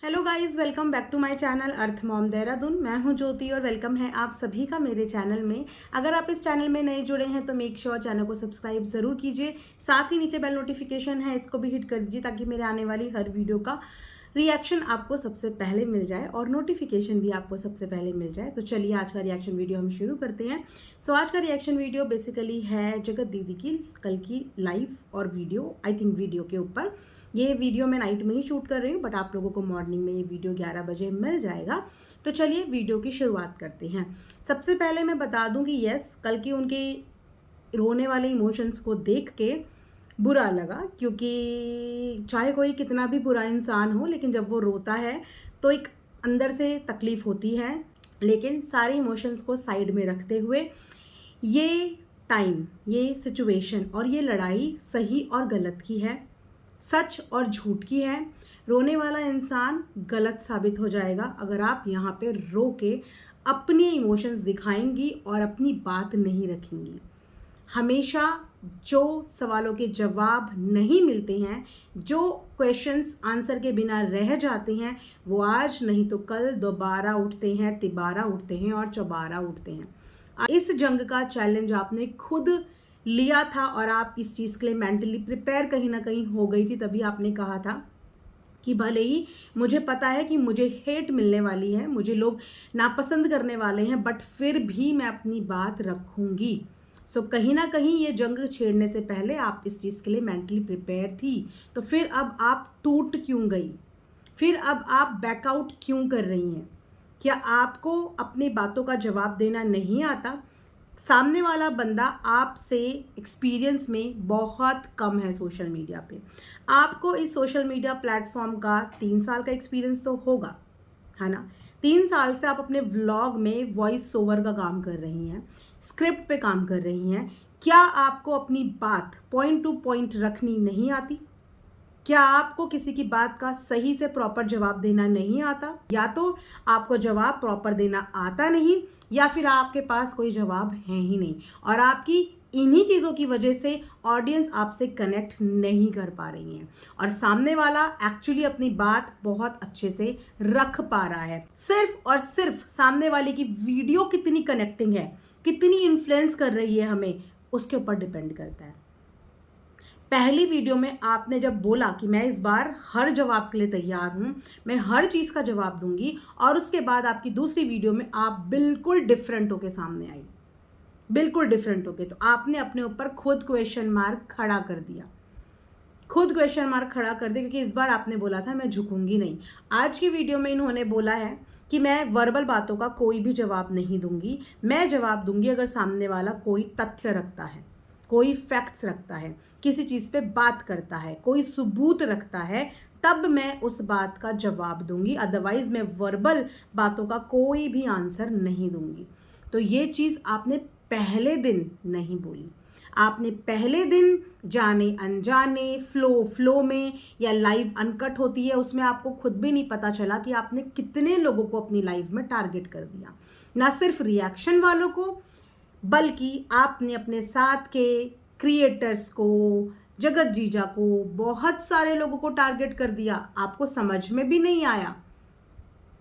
Hello guys, welcome back to my channel Earth Mom Dehradun. मैं हूं ज्योति और वेलकम है आप सभी का मेरे चैनल में। अगर आप इस चैनल में नए जुड़े हैं तो मेक श्योर चैनल को सब्सक्राइब ज़रूर कीजिए। साथ ही नीचे बेल नोटिफिकेशन है, इसको भी हिट कर दीजिए ताकि मेरे आने वाली हर वीडियो का रिएक्शन आपको सबसे पहले मिल जाए और नोटिफिकेशन भी आपको सबसे पहले मिल जाए। तो चलिए आज का रिएक्शन वीडियो हम शुरू करते हैं। आज का रिएक्शन वीडियो बेसिकली है जगत दीदी की कल की लाइव और वीडियो, आई थिंक वीडियो के ऊपर। ये वीडियो मैं नाइट में ही शूट कर रही हूँ, बट आप लोगों को मॉर्निंग में ये वीडियो 11 बजे मिल जाएगा। तो चलिए वीडियो की शुरुआत करते हैं। सबसे पहले मैं बता दूं कि यस, कल की उनके रोने वाले इमोशंस को देख के बुरा लगा, क्योंकि चाहे कोई कितना भी बुरा इंसान हो, लेकिन जब वो रोता है तो एक अंदर से तकलीफ होती है। लेकिन सारे इमोशंस को साइड में रखते हुए ये टाइम, ये सिचुएशन और ये लड़ाई सही और गलत की है, सच और झूठ की है। रोने वाला इंसान गलत साबित हो जाएगा अगर आप यहाँ पे रो के अपने इमोशंस दिखाएंगी और अपनी बात नहीं रखेंगी। हमेशा जो सवालों के जवाब नहीं मिलते हैं, जो क्वेश्चंस आंसर के बिना रह जाते हैं, वो आज नहीं तो कल दोबारा उठते हैं, तिबारा उठते हैं और चौबारा उठते हैं। इस जंग का चैलेंज आपने खुद लिया था और आप इस चीज़ के लिए मेंटली प्रिपेयर कहीं ना कहीं हो गई थी। तभी आपने कहा था कि भले ही मुझे पता है कि मुझे हेट मिलने वाली है, मुझे लोग नापसंद करने वाले हैं, बट फिर भी मैं अपनी बात रखूंगी। कहीं ना कहीं ये जंग छेड़ने से पहले आप इस चीज़ के लिए मेंटली प्रिपेयर थी। तो फिर अब आप टूट क्यों गई? फिर अब आप बैकआउट क्यों कर रही हैं? क्या आपको अपनी बातों का जवाब देना नहीं आता? सामने वाला बंदा आपसे एक्सपीरियंस में बहुत कम है सोशल मीडिया पे। आपको इस सोशल मीडिया प्लेटफॉर्म का 3 साल का एक्सपीरियंस तो होगा, है ना। 3 साल से आप अपने व्लॉग में वॉइस ओवर का काम कर रही हैं, स्क्रिप्ट पे काम कर रही हैं। क्या आपको अपनी बात पॉइंट टू पॉइंट रखनी नहीं आती? क्या आपको किसी की बात का सही से प्रॉपर जवाब देना नहीं आता? या तो आपको जवाब प्रॉपर देना आता नहीं, या फिर आपके पास कोई जवाब है ही नहीं और आपकी इन्हीं चीज़ों की वजह से ऑडियंस आपसे कनेक्ट नहीं कर पा रही है और सामने वाला एक्चुअली अपनी बात बहुत अच्छे से रख पा रहा है। सिर्फ और सिर्फ सामने वाले की वीडियो कितनी कनेक्टिंग है, कितनी इन्फ्लुएंस कर रही है हमें, उसके ऊपर डिपेंड करता है। पहली वीडियो में आपने जब बोला कि मैं इस बार हर जवाब के लिए तैयार हूँ, मैं हर चीज़ का जवाब दूंगी, और उसके बाद आपकी दूसरी वीडियो में आप बिल्कुल डिफरेंट होके सामने आई, बिल्कुल डिफरेंट होके, तो आपने अपने ऊपर खुद क्वेश्चन मार्क खड़ा कर दिया, खुद क्वेश्चन मार्क खड़ा कर दिया, क्योंकि इस बार आपने बोला था मैं झुकूंगी नहीं। आज की वीडियो में इन्होंने बोला है कि मैं वर्बल बातों का कोई भी जवाब नहीं दूंगी, मैं जवाब दूंगी अगर सामने वाला कोई तथ्य रखता है, कोई फैक्ट्स रखता है, किसी चीज़ पे बात करता है, कोई सबूत रखता है, तब मैं उस बात का जवाब दूंगी। अदरवाइज मैं वर्बल बातों का कोई भी आंसर नहीं दूंगी। तो ये चीज़ आपने पहले दिन नहीं बोली। आपने पहले दिन जाने अनजाने फ्लो में, या लाइव अनकट होती है उसमें आपको खुद भी नहीं पता चला कि आपने कितने लोगों को अपनी लाइव में टारगेट कर दिया। ना सिर्फ रिएक्शन वालों को, बल्कि आपने अपने साथ के क्रिएटर्स को, जगत जीजा को, बहुत सारे लोगों को टारगेट कर दिया। आपको समझ में भी नहीं आया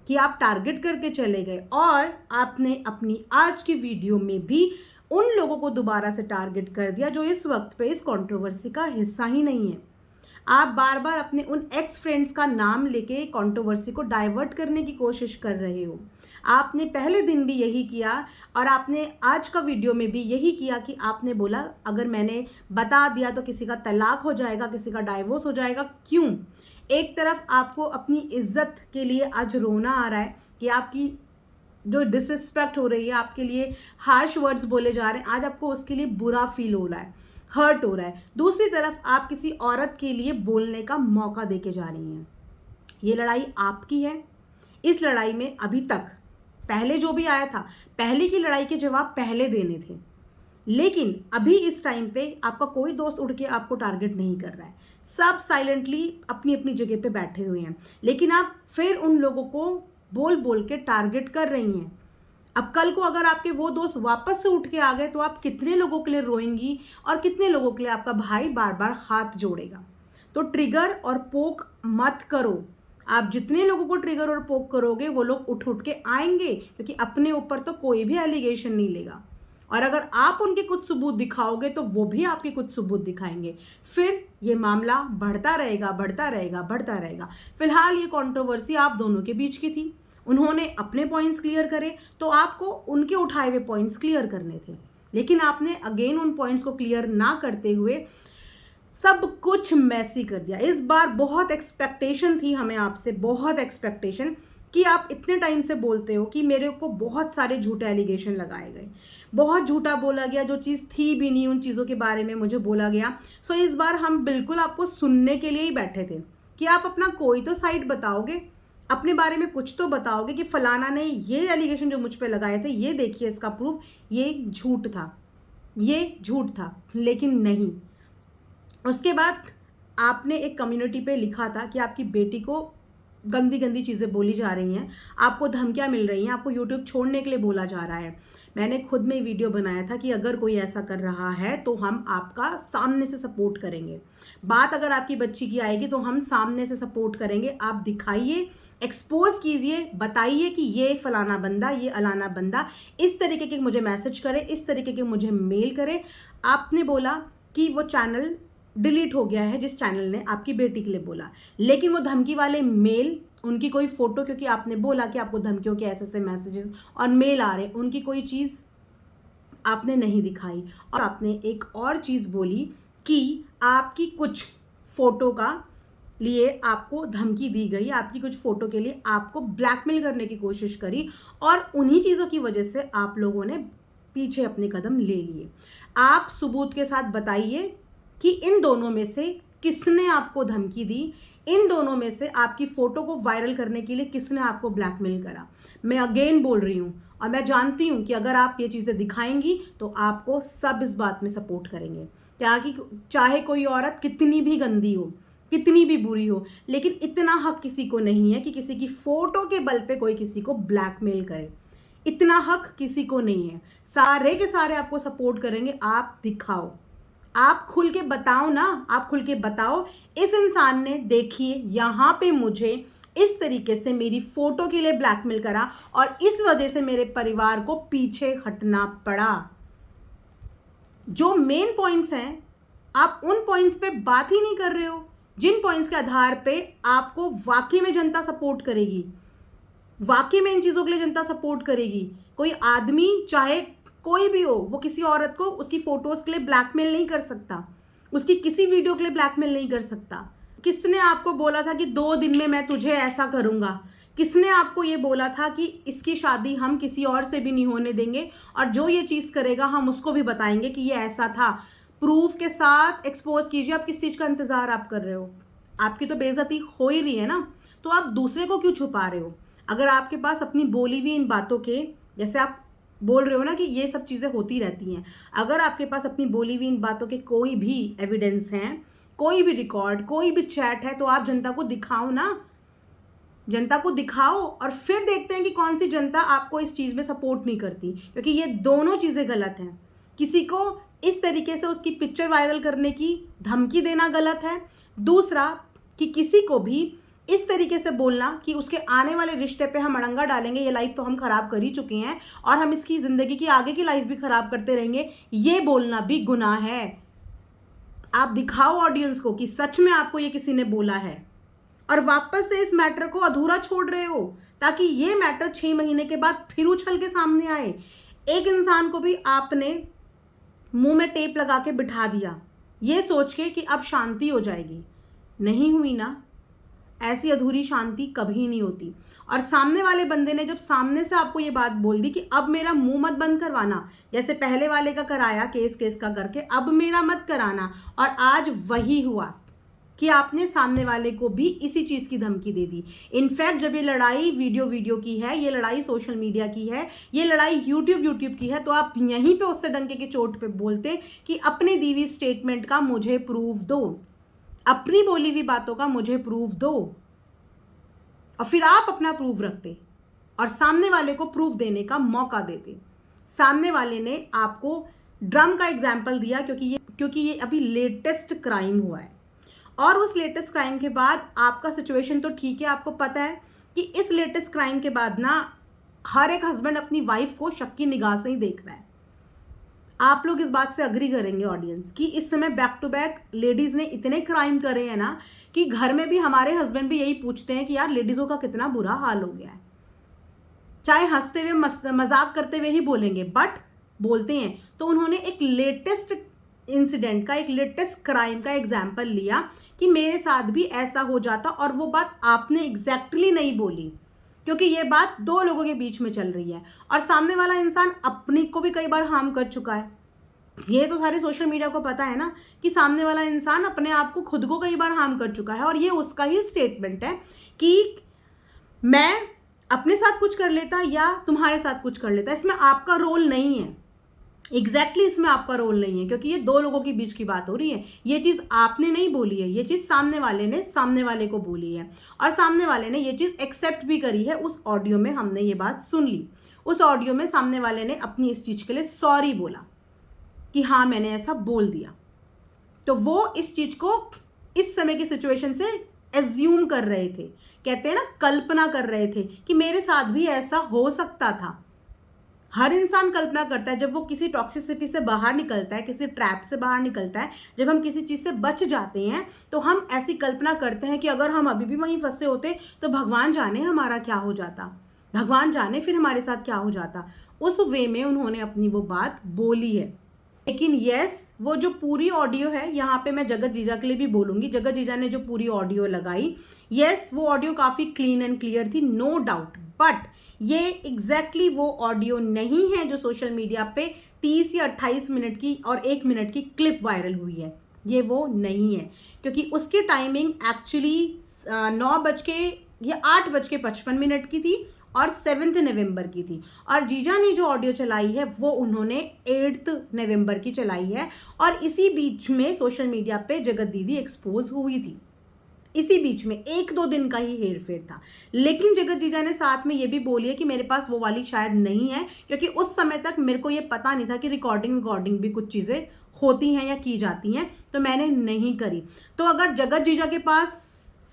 कि आप टारगेट करके चले गए, और आपने अपनी आज की वीडियो में भी उन लोगों को दोबारा से टारगेट कर दिया जो इस वक्त पे इस कंट्रोवर्सी का हिस्सा ही नहीं है। आप बार बार अपने उन एक्स फ्रेंड्स का नाम लेके कंट्रोवर्सी को डाइवर्ट करने की कोशिश कर रहे हो। आपने पहले दिन भी यही किया और आपने आज का वीडियो में भी यही किया कि आपने बोला अगर मैंने बता दिया तो किसी का तलाक हो जाएगा, किसी का डाइवोर्स हो जाएगा। क्यों? एक तरफ आपको अपनी इज्जत के लिए आज रोना आ रहा है कि आपकी जो डिसरिस्पेक्ट हो रही है, आपके लिए हार्श वर्ड्स बोले जा रहे हैं, आज आपको उसके लिए बुरा फील हो रहा है, हर्ट हो रहा है। दूसरी तरफ आप किसी औरत के लिए बोलने का मौका देके जा रही हैं। ये लड़ाई आपकी है। इस लड़ाई में अभी तक पहले जो भी आया था, पहले की लड़ाई के जवाब पहले देने थे, लेकिन अभी इस टाइम पे आपका कोई दोस्त उड़ के आपको टारगेट नहीं कर रहा है। सब साइलेंटली अपनी अपनी जगह पे बैठे हुए हैं, लेकिन आप फिर उन लोगों को बोल बोल के टारगेट कर रही हैं। अब कल को अगर आपके वो दोस्त वापस से उठ के आ गए तो आप कितने लोगों के लिए रोएंगी और कितने लोगों के लिए आपका भाई बार बार हाथ जोड़ेगा। तो ट्रिगर और पोक मत करो। आप जितने लोगों को ट्रिगर और पोक करोगे वो लोग उठ उठ के आएंगे, क्योंकि अपने ऊपर तो कोई भी एलिगेशन नहीं लेगा। और अगर आप उनके कुछ सबूत दिखाओगे तो वो भी आपके कुछ सबूत दिखाएंगे। फिर ये मामला बढ़ता रहेगा, बढ़ता रहेगा, बढ़ता रहेगा। फिलहाल ये कंट्रोवर्सी आप दोनों के बीच की थी। उन्होंने अपने पॉइंट्स क्लियर करे तो आपको उनके उठाए हुए पॉइंट्स क्लियर करने थे, लेकिन आपने अगेन उन पॉइंट्स को क्लियर ना करते हुए सब कुछ मैसी कर दिया। इस बार बहुत एक्सपेक्टेशन थी हमें आपसे, बहुत एक्सपेक्टेशन कि आप इतने टाइम से बोलते हो कि मेरे को बहुत सारे झूठे एलिगेशन लगाए गए, बहुत झूठा बोला गया, जो चीज़ थी भी नहीं उन चीज़ों के बारे में मुझे बोला गया। सो इस बार हम बिल्कुल आपको सुनने के लिए ही बैठे थे कि आप अपना कोई तो साइड बताओगे, अपने बारे में कुछ तो बताओगे कि फलाना ने ये एलिगेशन जो मुझ पे लगाए थे, ये देखिए इसका प्रूफ, ये झूठ था, ये झूठ था। लेकिन नहीं। उसके बाद आपने एक कम्युनिटी पे लिखा था कि आपकी बेटी को गंदी गंदी चीज़ें बोली जा रही हैं, आपको धमकियां मिल रही हैं, आपको यूट्यूब छोड़ने के लिए बोला जा रहा है। मैंने खुद में वीडियो बनाया था कि अगर कोई ऐसा कर रहा है तो हम आपका सामने से सपोर्ट करेंगे। बात अगर आपकी बच्ची की आएगी तो हम सामने से सपोर्ट करेंगे। आप दिखाइए, एक्सपोज कीजिए, बताइए कि ये फलाना बंदा, ये अलाना बंदा इस तरीके के मुझे मैसेज करे, इस तरीके के मुझे मेल करे। आपने बोला कि वो चैनल डिलीट हो गया है जिस चैनल ने आपकी बेटी के लिए बोला, लेकिन वो धमकी वाले मेल, उनकी कोई फोटो, क्योंकि आपने बोला कि आपको धमकियों के ऐसे ऐसे मैसेजेस और मेल आ रहे, उनकी कोई चीज़ आपने नहीं दिखाई। और आपने एक और चीज़ बोली कि आपकी कुछ फोटो का लिए आपको धमकी दी गई, आपकी कुछ फोटो के लिए आपको ब्लैकमेल करने की कोशिश करी, और उन्हीं चीज़ों की वजह से आप लोगों ने पीछे अपने कदम ले लिए। आप सबूत के साथ बताइए कि इन दोनों में से किसने आपको धमकी दी, इन दोनों में से आपकी फ़ोटो को वायरल करने के लिए किसने आपको ब्लैकमेल करा। मैं अगेन बोल रही हूँ, और मैं जानती हूँ कि अगर आप ये चीज़ें दिखाएंगी तो आपको सब इस बात में सपोर्ट करेंगे, क्या कि चाहे कोई औरत कितनी भी गंदी हो, कितनी भी बुरी हो, लेकिन इतना हक किसी को नहीं है कि किसी की फ़ोटो के बल पे कोई किसी को ब्लैकमेल करे। इतना हक किसी को नहीं है। सारे के सारे आपको सपोर्ट करेंगे। आप दिखाओ, आप खुल के बताओ ना, आप खुल के बताओ इस इंसान ने देखिए यहाँ पे मुझे इस तरीके से मेरी फोटो के लिए ब्लैकमेल करा और इस वजह से मेरे परिवार को पीछे हटना पड़ा। जो मेन पॉइंट्स हैं आप उन पॉइंट्स पे बात ही नहीं कर रहे हो, जिन पॉइंट्स के आधार पे आपको वाकई में जनता सपोर्ट करेगी, वाकई में इन चीज़ों के लिए जनता सपोर्ट करेगी। कोई आदमी चाहे कोई भी हो, वो किसी औरत को उसकी फोटोज के लिए ब्लैकमेल नहीं कर सकता, उसकी किसी वीडियो के लिए ब्लैकमेल नहीं कर सकता। किसने आपको बोला था कि 2 दिन में मैं तुझे ऐसा करूंगा? किसने आपको ये बोला था कि इसकी शादी हम किसी और से भी नहीं होने देंगे, और जो ये चीज़ करेगा हम उसको भी बताएंगे कि ये ऐसा था? प्रूफ के साथ एक्सपोज कीजिए। आप किस चीज़ का इंतज़ार आप कर रहे हो? आपकी तो बेइज्जती हो ही रही है ना, तो आप दूसरे को क्यों छुपा रहे हो? अगर आपके पास अपनी बोली हुई इन बातों के, जैसे आप बोल रहे हो ना कि ये सब चीज़ें होती रहती हैं, अगर आपके पास अपनी बोली हुई इन बातों के कोई भी एविडेंस हैं, कोई भी रिकॉर्ड, कोई भी चैट है, तो आप जनता को दिखाओ ना, जनता को दिखाओ, और फिर देखते हैं कि कौन सी जनता आपको इस चीज़ में सपोर्ट नहीं करती। क्योंकि ये दोनों चीज़ें गलत हैं। किसी को इस तरीके से उसकी पिक्चर वायरल करने की धमकी देना गलत है। दूसरा कि किसी को भी इस तरीके से बोलना कि उसके आने वाले रिश्ते पे हम अड़ंगा डालेंगे, ये लाइफ तो हम ख़राब कर ही चुके हैं और हम इसकी ज़िंदगी की आगे की लाइफ भी ख़राब करते रहेंगे, ये बोलना भी गुनाह है। आप दिखाओ ऑडियंस को कि सच में आपको ये किसी ने बोला है, और वापस से इस मैटर को अधूरा छोड़ रहे हो ताकि ये मैटर 6 महीने के बाद फिर उछल के सामने आए। एक इंसान को भी आपने मुंह में टेप लगा के बिठा दिया ये सोच के कि अब शांति हो जाएगी। नहीं हुई ना, ऐसी अधूरी शांति कभी नहीं होती। और सामने वाले बंदे ने जब सामने से आपको ये बात बोल दी कि अब मेरा मुंह मत बंद करवाना, जैसे पहले वाले का कराया केस का करके, अब मेरा मत कराना, और आज वही हुआ कि आपने सामने वाले को भी इसी चीज़ की धमकी दे दी। इनफैक्ट जब ये लड़ाई वीडियो की है, ये लड़ाई सोशल मीडिया की है, ये लड़ाई यूट्यूब की है, तो आप यहीं पे उससे डंके की चोट पे बोलते कि अपनी दी हुई स्टेटमेंट का मुझे प्रूफ दो, अपनी बोली हुई बातों का मुझे प्रूफ दो, और फिर आप अपना प्रूफ रखते और सामने वाले को प्रूफ देने का मौका देते। सामने वाले ने आपको ड्रम का एग्जाम्पल दिया क्योंकि ये अभी लेटेस्ट क्राइम हुआ है, और उस लेटेस्ट क्राइम के बाद आपका सिचुएशन तो ठीक है, आपको पता है कि इस लेटेस्ट क्राइम के बाद ना हर एक हस्बैंड अपनी वाइफ को शक की निगाह से ही देख रहा है। आप लोग इस बात से अग्री करेंगे ऑडियंस कि इस समय बैक टू बैक लेडीज ने इतने क्राइम करे हैं ना कि घर में भी हमारे हस्बैंड भी यही पूछते हैं कि यार लेडीजों का कितना बुरा हाल हो गया है। चाहे हंसते हुए मजाक करते हुए ही बोलेंगे, बट बोलते हैं। तो उन्होंने एक लेटेस्ट इंसिडेंट का, एक लेटेस्ट क्राइम का एग्जाम्पल लिया कि मेरे साथ भी ऐसा हो जाता, और वो बात आपने एग्जैक्टली नहीं बोली, क्योंकि ये बात दो लोगों के बीच में चल रही है और सामने वाला इंसान अपनी को भी कई बार हार्म कर चुका है। ये तो सारे सोशल मीडिया को पता है ना कि सामने वाला इंसान अपने आप को खुद को कई बार हार्म कर चुका है, और ये उसका ही स्टेटमेंट है कि मैं अपने साथ कुछ कर लेता या तुम्हारे साथ कुछ कर लेता, इसमें आपका रोल नहीं है। एग्जैक्टली इसमें आपका रोल नहीं है, क्योंकि ये दो लोगों के बीच की बात हो रही है। ये चीज़ आपने नहीं बोली है, ये चीज़ सामने वाले ने सामने वाले को बोली है, और सामने वाले ने ये चीज़ एक्सेप्ट भी करी है। उस ऑडियो में हमने ये बात सुन ली। उस ऑडियो में सामने वाले ने अपनी इस चीज़ के लिए सॉरी बोला कि हाँ मैंने ऐसा बोल दिया। तो वो इस चीज़ को इस समय की सिचुएशन से एज्यूम कर रहे थे, कहते हैं ना कल्पना कर रहे थे कि मेरे साथ भी ऐसा हो सकता था। हर इंसान कल्पना करता है जब वो किसी टॉक्सिसिटी से बाहर निकलता है, किसी ट्रैप से बाहर निकलता है, जब हम किसी चीज़ से बच जाते हैं तो हम ऐसी कल्पना करते हैं कि अगर हम अभी भी वहीं फंसे होते तो भगवान जाने हमारा क्या हो जाता, भगवान जाने फिर हमारे साथ क्या हो जाता। उस वे में उन्होंने अपनी वो बात बोली है। लेकिन यस, वो जो पूरी ऑडियो है, यहाँ पे मैं जगत जीजा के लिए भी बोलूँगी, जगत जीजा ने जो पूरी ऑडियो लगाई, यस वो ऑडियो काफ़ी क्लीन एंड क्लियर थी, नो डाउट, बट ये एग्जैक्टली वो ऑडियो नहीं है जो सोशल मीडिया पे 30 या 28 मिनट की और 1 मिनट की क्लिप वायरल हुई है। ये वो नहीं है, क्योंकि उसकी टाइमिंग एक्चुअली 8:55 की थी और 7 नवंबर की थी, और जीजा ने जो ऑडियो चलाई है वो उन्होंने 8 नवंबर की चलाई है। और इसी बीच में सोशल मीडिया पे जगत दीदी एक्सपोज हुई थी, इसी बीच में 1-2 दिन का ही हेर फेर था। लेकिन जगत जीजा ने साथ में ये भी बोली है कि मेरे पास वो वाली शायद नहीं है, क्योंकि उस समय तक मेरे को ये पता नहीं था कि रिकॉर्डिंग भी कुछ चीज़ें होती हैं या की जाती हैं, तो मैंने नहीं करी। तो अगर जगत जीजा के पास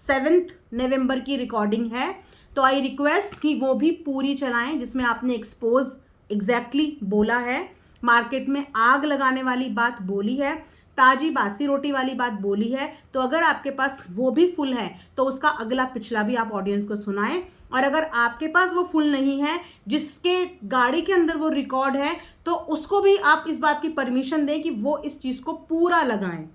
7 नवंबर की रिकॉर्डिंग है तो आई रिक्वेस्ट कि वो भी पूरी चलाएं, जिसमें आपने एक्सपोज एग्जैक्टली बोला है, मार्केट में आग लगाने वाली बात बोली है, ताजी बासी रोटी वाली बात बोली है। तो अगर आपके पास वो भी फुल है तो उसका अगला पिछला भी आप ऑडियंस को सुनाएं, और अगर आपके पास वो फुल नहीं है, जिसके गाड़ी के अंदर वो रिकॉर्ड है, तो उसको भी आप इस बात की परमिशन दें कि वो इस चीज़ को पूरा लगाएं,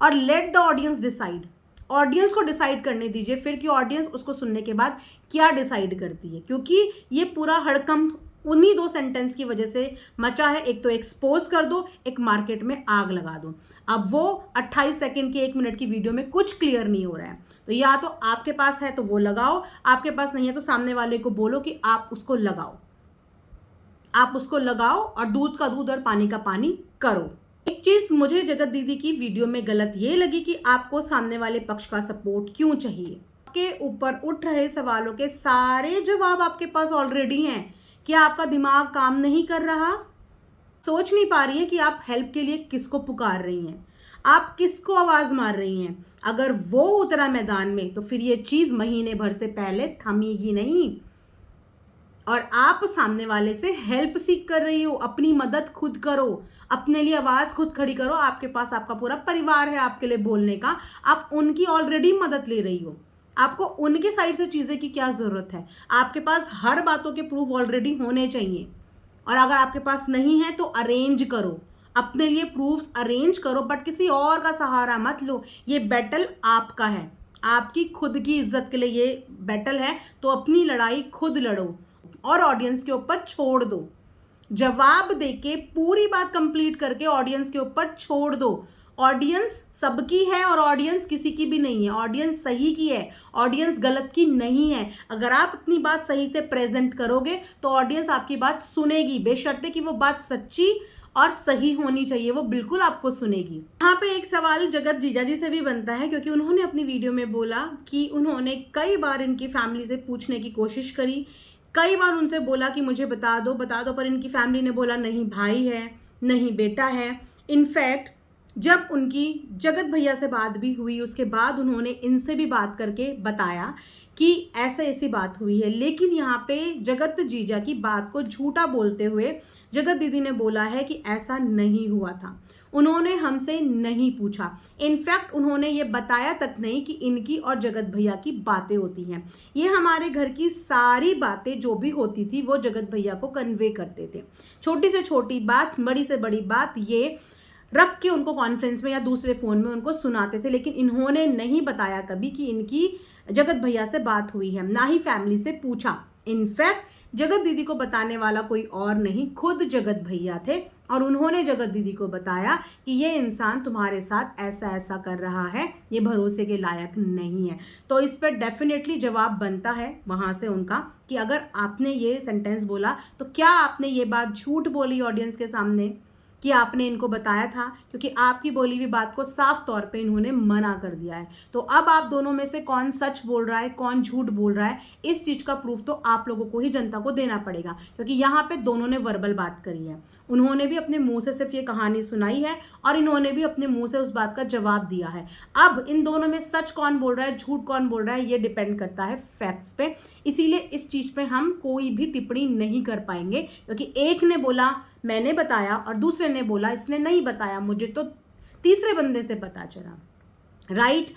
और let the audience decide. Audience को डिसाइड करने दीजिए फिर कि ऑडियंस उसको सुनने के बाद क्या डिसाइड करती है, क्योंकि ये पूरा हड़कंप उन्हीं 2 सेंटेंस की वजह से मचा है। एक तो एक्सपोज कर दो, एक मार्केट में आग लगा दो। अब वो 28 सेकंड की 1 मिनट की वीडियो में कुछ क्लियर नहीं हो रहा है, तो या तो आपके पास है तो वो लगाओ, आपके पास नहीं है तो सामने वाले को बोलो कि आप उसको लगाओ, आप उसको लगाओ, और दूध का दूध और पानी का पानी करो। एक चीज मुझे जगत दीदी की वीडियो में गलत ये लगी कि आपको सामने वाले पक्ष का सपोर्ट क्यों चाहिए। आपके ऊपर उठ रहे सवालों के सारे जवाब आपके पास ऑलरेडी हैं। क्या आपका दिमाग काम नहीं कर रहा? सोच नहीं पा रही है कि आप हेल्प के लिए किसको पुकार रही हैं, आप किसको आवाज मार रही हैं? अगर वो उतरा मैदान में तो फिर ये चीज महीने भर से पहले थमेगी नहीं, और आप सामने वाले से हेल्प सीख कर रही हो। अपनी मदद खुद करो, अपने लिए आवाज खुद खड़ी करो। आपके पास आपका पूरा परिवार है आपके लिए बोलने का, आप उनकी ऑलरेडी मदद ले रही हो। आपको उनके साइड से चीजें की क्या जरूरत है? आपके पास हर बातों के प्रूफ ऑलरेडी होने चाहिए, और अगर आपके पास नहीं है तो अरेंज करो, अपने लिए प्रूफ्स अरेंज करो, बट किसी और का सहारा मत लो। ये बैटल आपका है, आपकी खुद की इज्जत के लिए ये बैटल है, तो अपनी लड़ाई खुद लड़ो और ऑडियंस के ऊपर छोड़ दो। जवाब देके पूरी बात कंप्लीट करके ऑडियंस के ऊपर छोड़ दो। ऑडियंस सबकी है और ऑडियंस किसी की भी नहीं है, ऑडियंस सही की है, ऑडियंस गलत की नहीं है। अगर आप अपनी बात सही से प्रेजेंट करोगे तो ऑडियंस आपकी बात सुनेगी, बेशर्ते कि वो बात सच्ची और सही होनी चाहिए, वो बिल्कुल आपको सुनेगी। यहाँ पे एक सवाल जगत जीजा जी से भी बनता है, क्योंकि उन्होंने अपनी वीडियो में बोला कि उन्होंने कई बार इनकी फैमिली से पूछने की कोशिश करी, कई बार उनसे बोला कि मुझे बता दो, पर इनकी फैमिली ने बोला नहीं भाई है, नहीं बेटा है। इनफैक्ट जब उनकी जगत भैया से बात भी हुई, उसके बाद उन्होंने इनसे भी बात करके बताया कि ऐसा ऐसी बात हुई है। लेकिन यहाँ पे जगत जीजा की बात को झूठा बोलते हुए जगत दीदी ने बोला है कि ऐसा नहीं हुआ था, उन्होंने हमसे नहीं पूछा। इनफैक्ट उन्होंने ये बताया तक नहीं कि इनकी और जगत भैया की बातें होती हैं। ये हमारे घर की सारी बातें जो भी होती थी वो जगत भैया को कन्वे करते थे। छोटी से छोटी बात, बड़ी से बड़ी बात ये रख के उनको कॉन्फ्रेंस में या दूसरे फ़ोन में उनको सुनाते थे। लेकिन इन्होंने नहीं बताया कभी कि इनकी जगत भैया से बात हुई है, ना ही फैमिली से पूछा। इनफैक्ट जगत दीदी को बताने वाला कोई और नहीं, खुद जगत भैया थे, और उन्होंने जगत दीदी को बताया कि ये इंसान तुम्हारे साथ ऐसा ऐसा कर रहा है, ये भरोसे के लायक नहीं है। तो इस पर डेफिनेटली जवाब बनता है वहाँ से उनका कि अगर आपने ये सेंटेंस बोला तो क्या आपने ये बात झूठ बोली ऑडियंस के सामने कि आपने इनको बताया था, क्योंकि आपकी बोली हुई बात को साफ तौर पे इन्होंने मना कर दिया है। तो अब आप दोनों में से कौन सच बोल रहा है, कौन झूठ बोल रहा है, इस चीज़ का प्रूफ तो आप लोगों को ही, जनता को देना पड़ेगा, क्योंकि यहाँ पे दोनों ने वर्बल बात करी है। उन्होंने भी अपने मुंह से सिर्फ ये कहानी सुनाई है और इन्होंने भी अपने मुंह से उस बात का जवाब दिया है। अब इन दोनों में सच कौन बोल रहा है, झूठ कौन बोल रहा है, ये डिपेंड करता है फैक्ट्स पे। इसीलिए इस चीज़ पे हम कोई भी टिप्पणी नहीं कर पाएंगे, क्योंकि एक ने बोला मैंने बताया और दूसरे ने बोला इसने नहीं बताया, मुझे तो तीसरे बंदे से पता चला, राइट।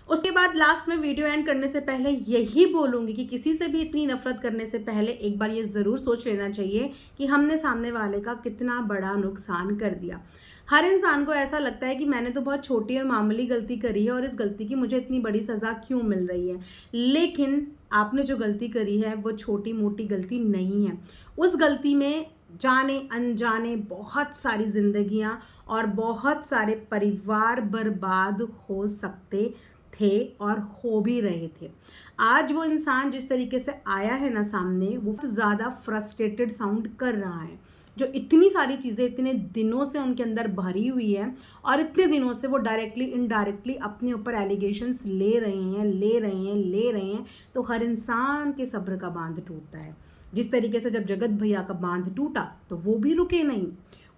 उसके बाद लास्ट में वीडियो एंड करने से पहले यही बोलूँगी कि किसी से भी इतनी नफरत करने से पहले एक बार ये ज़रूर सोच लेना चाहिए कि हमने सामने वाले का कितना बड़ा नुकसान कर दिया। हर इंसान को ऐसा लगता है कि मैंने तो बहुत छोटी और मामूली गलती करी है और इस गलती की मुझे इतनी बड़ी सज़ा क्यों मिल रही है। लेकिन आपने जो गलती करी है वो छोटी मोटी गलती नहीं है। उस गलती में जाने अनजाने बहुत सारी जिंदगियां और बहुत सारे परिवार बर्बाद हो सकते थे और हो भी रहे थे। आज वो इंसान जिस तरीके से आया है ना सामने, वो ज़्यादा फ्रस्ट्रेटेड साउंड कर रहा है। जो इतनी सारी चीज़ें इतने दिनों से उनके अंदर भरी हुई है और इतने दिनों से वो डायरेक्टली इनडायरेक्टली अपने ऊपर एलिगेशंस ले रहे हैं, तो हर इंसान के सब्र का बांध टूटता है। जिस तरीके से जब जगत भैया का बांध टूटा तो वो भी रुके नहीं,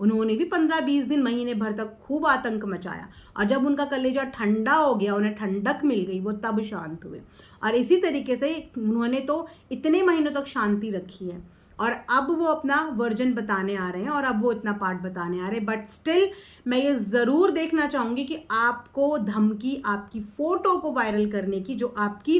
उन्होंने भी 15-20 दिन, महीने भर तक खूब आतंक मचाया, और जब उनका कलेजा ठंडा हो गया, उन्हें ठंडक मिल गई, वो तब शांत हुए। और इसी तरीके से उन्होंने तो इतने महीनों तक शांति रखी है और अब वो अपना वर्जन बताने आ रहे हैं और अब वो इतना पार्ट बताने आ रहे हैं। बट स्टिल मैं ये ज़रूर देखना चाहूँगी कि आपको धमकी आपकी फ़ोटो को वायरल करने की, जो आपकी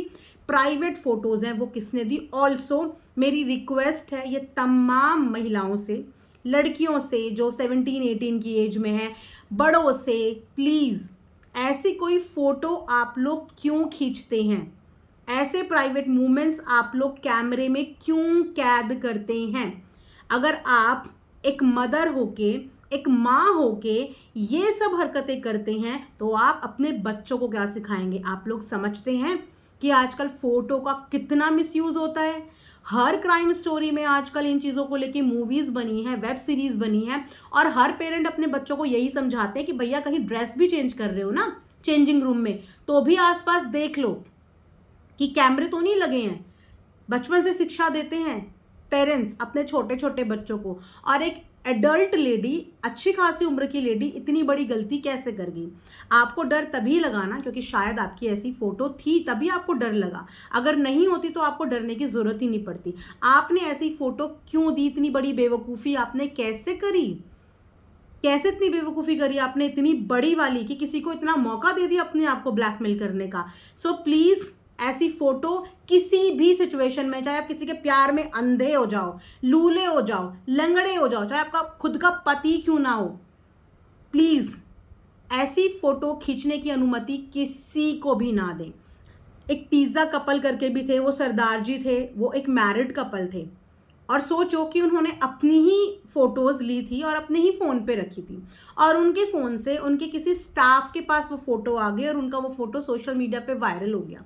प्राइवेट फ़ोटोज़ हैं, वो किसने दी। ऑल्सो मेरी रिक्वेस्ट है ये तमाम महिलाओं से, लड़कियों से जो 17-18 की एज में है, बड़ों से, प्लीज़ ऐसी कोई फ़ोटो आप लोग क्यों खींचते हैं, ऐसे प्राइवेट मोमेंट्स आप लोग कैमरे में क्यों कैद करते हैं। अगर आप एक मदर होके, एक माँ होके ये सब हरकतें करते हैं तो आप अपने बच्चों को क्या सिखाएंगे। आप लोग समझते हैं कि आजकल फ़ोटो का कितना मिसयूज़ होता है। हर क्राइम स्टोरी में आजकल इन चीज़ों को लेके मूवीज़ बनी है, वेब सीरीज़ बनी है, और हर पेरेंट अपने बच्चों को यही समझाते हैं कि भैया कहीं ड्रेस भी चेंज कर रहे हो ना चेंजिंग रूम में, तो भी आसपास देख लो कि कैमरे तो नहीं लगे हैं। बचपन से शिक्षा देते हैं पेरेंट्स अपने छोटे छोटे बच्चों को। और एक एडल्ट लेडी, अच्छी खासी उम्र की लेडी इतनी बड़ी गलती कैसे कर गई। आपको डर तभी लगा ना क्योंकि शायद आपकी ऐसी फोटो थी, तभी आपको डर लगा। अगर नहीं होती तो आपको डरने की ज़रूरत ही नहीं पड़ती। आपने ऐसी फ़ोटो क्यों दी, इतनी बड़ी बेवकूफ़ी आपने कैसे करी, कैसे इतनी बेवकूफ़ी करी आपने इतनी बड़ी वाली कि किसी को इतना मौका दे दिया अपने आप को ब्लैकमेल करने का। सो प्लीज़ ऐसी फोटो किसी भी सिचुएशन में, चाहे आप किसी के प्यार में अंधे हो जाओ, लूले हो जाओ, लंगड़े हो जाओ, चाहे आपका खुद का पति क्यों ना हो, प्लीज़ ऐसी फोटो खींचने की अनुमति किसी को भी ना दें। एक पिज़्ज़ा कपल करके भी थे, वो सरदार जी थे, वो एक मैरिड कपल थे, और सोचो कि उन्होंने अपनी ही फ़ोटोज़ ली थी और अपने ही फ़ोन पे रखी थी, और उनके फ़ोन से उनके किसी स्टाफ के पास वो फ़ोटो आ गई और उनका वो फ़ोटो सोशल मीडिया पे वायरल हो गया।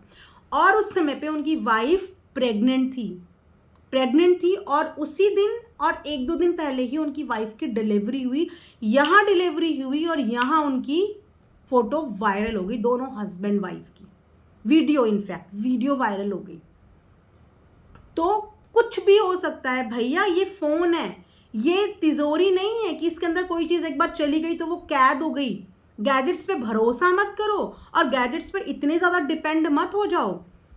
और उस समय पे उनकी वाइफ प्रेग्नेंट थी और उसी दिन और 1-2 दिन पहले ही उनकी वाइफ की डिलीवरी हुई। यहाँ डिलीवरी हुई और यहाँ उनकी फ़ोटो वायरल हो गई, दोनों हस्बैंड वाइफ की वीडियो, इनफैक्ट वीडियो वायरल हो गई। तो कुछ भी हो सकता है भैया, ये फ़ोन है, ये तिजोरी नहीं है कि इसके अंदर कोई चीज़ एक बार चली गई तो वो कैद हो गई। गैजेट्स पे भरोसा मत करो और गैजेट्स पे इतने ज़्यादा डिपेंड मत हो जाओ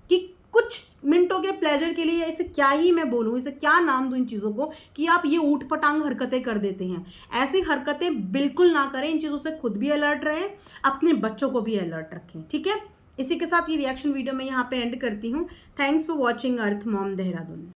कि कुछ मिनटों के प्लेजर के लिए, इसे क्या ही मैं बोलूँ, इसे क्या नाम दूँ इन चीज़ों को, कि आप ये ऊट पटांग हरकतें कर देते हैं। ऐसी हरकतें बिल्कुल ना करें। इन चीज़ों से खुद भी अलर्ट रहें, अपने बच्चों को भी अलर्ट रखें, ठीक है। इसी के साथ ये रिएक्शन वीडियो मैं यहाँ पे एंड करती हूँ। Thanks for watching earth Mom Dehradun.